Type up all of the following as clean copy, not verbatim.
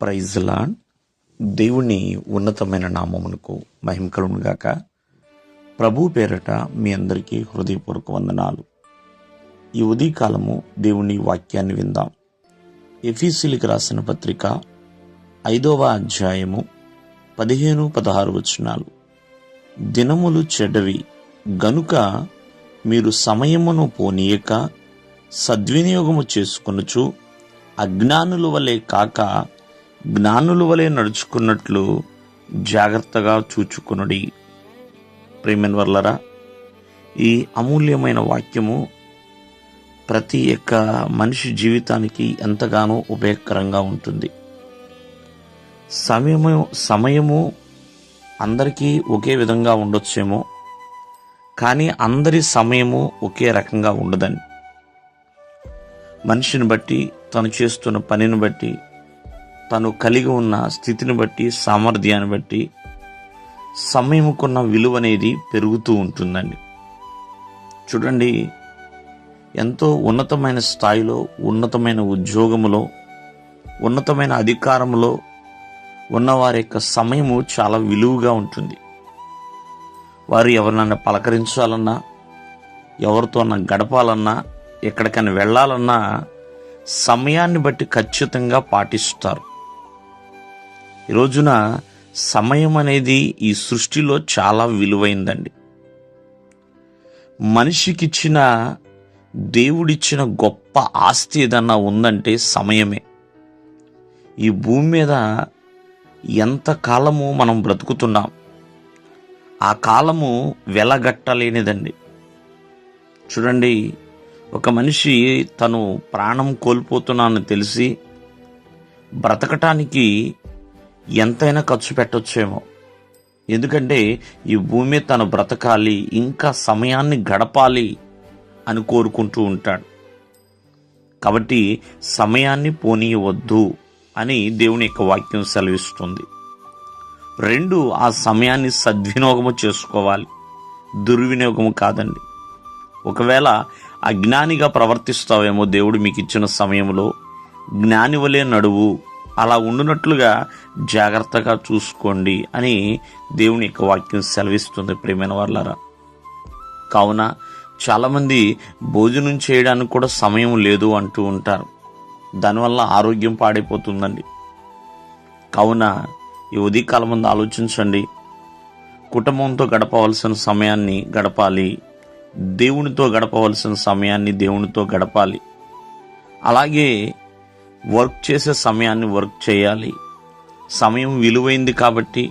Praise lord. దేవుని ఉన్నతమైన నామమునకు మహిమ కలుగును గాక. ప్రభు పేరట మీ అందరికీ హృదయపూర్వక వందనాలు. ఈ ఉదయకాలము దేవుని వాక్యాన్ని విందాం. ఎఫెసీయులకు రాసిన పత్రిక 5వ అధ్యాయము 15-16 వచనాలు. దినములు చెడ్డవి గనుక మీరు సమయమును పోనీయక సద్వినియోగము చేసుకొనుచు అజ్ఞానుల వలె కాక జ్ఞానుల వలె నడుచుకున్నట్లు జాగ్రత్తగా చూచుకొనుడి. ప్రియమైన వర్లరా, ఈ అమూల్యమైన వాక్యము ప్రతి ఒక్క మనిషి జీవితానికి ఎంతగానో ఉపయోగకరంగా ఉంటుంది. సమయము అందరికీ ఒకే విధంగా ఉండొచ్చేమో, కానీ అందరి సమయము ఒకే రకంగా ఉండదని. మనిషిని బట్టి, తను చేస్తున్న పనిని బట్టి, తను కలిగి ఉన్న స్థితిని బట్టి, సామర్థ్యాన్ని బట్టి సమయముకున్న విలువ అనేది పెరుగుతూ ఉంటుందండి. చూడండి, ఎంతో ఉన్నతమైన స్థాయిలో, ఉన్నతమైన ఉద్యోగములో, ఉన్నతమైన అధికారంలో ఉన్నవారి యొక్క సమయము చాలా విలువగా ఉంటుంది. వారు ఎవరినైనా పలకరించాలన్నా, ఎవరితోన్నా గడపాలన్నా, ఎక్కడికైనా వెళ్ళాలన్నా సమయాన్ని బట్టి ఖచ్చితంగా పాటిస్తారు. ఈ రోజున సమయం అనేది ఈ సృష్టిలో చాలా విలువైందండి. మనిషికిచ్చిన, దేవుడిచ్చిన గొప్ప ఆస్తి ఏదన్నా ఉందంటే సమయమే. ఈ భూమి మీద ఎంత కాలము మనం బ్రతుకుతున్నాం, ఆ కాలము వెలగట్టలేనిదండి. చూడండి, ఒక మనిషి తను ప్రాణం కోల్పోతున్నానని తెలిసి బ్రతకటానికి ఎంతైనా ఖర్చు పెట్టొచ్చేమో. ఎందుకంటే ఈ భూమి తను బ్రతకాలి, ఇంకా సమయాన్ని గడపాలి అని కోరుకుంటూ ఉంటాడు. కాబట్టి సమయాన్ని పోనీయవద్దు అని దేవుని యొక్క వాక్యం సెలవిస్తుంది. 2, ఆ సమయాన్ని సద్వినియోగము చేసుకోవాలి, దుర్వినియోగము కాదండి. ఒకవేళ అజ్ఞానిగా ప్రవర్తిస్తావేమో, దేవుడు మీకు ఇచ్చిన సమయంలో జ్ఞాని వలె నడువు, అలా ఉండునట్లుగా జాగ్రత్తగా చూసుకోండి అని దేవుని యొక్క వాక్యం సెలవిస్తుంది. ప్రియమైన వాళ్ళారా, కావున చాలామంది భోజనం చేయడానికి కూడా సమయం లేదు అంటూ ఉంటారు. దానివల్ల ఆరోగ్యం పాడైపోతుందండి. కావున ఈ ఉదయకాలం ముందు ఆలోచించండి. కుటుంబంతో గడపవలసిన సమయాన్ని గడపాలి, దేవునితో గడపవలసిన సమయాన్ని దేవునితో గడపాలి. అలాగే వర్క్ చేసే సమయాన్ని వర్క్ చేయాలి. సమయం విలువైంది కాబట్టి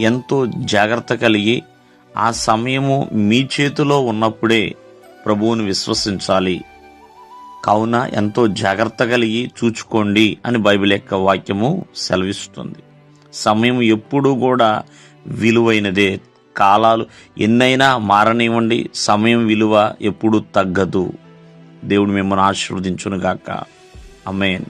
ఎంతో జాగ్రత్త కలిగి ఆ సమయము మీ చేతిలో ఉన్నప్పుడే ప్రభువుని విశ్వసించాలి. కావున ఎంతో జాగ్రత్త కలిగి చూచుకోండి అని బైబిల్ యొక్క వాక్యము సెలవిస్తుంది. సమయం ఎప్పుడూ కూడా విలువైనదే. కాలాలు ఎన్నైనా మారనివ్వండి, సమయం విలువ ఎప్పుడూ తగ్గదు. దేవుడు మిమ్మల్ని ఆశీర్వదించును గాక. ఆమేన్.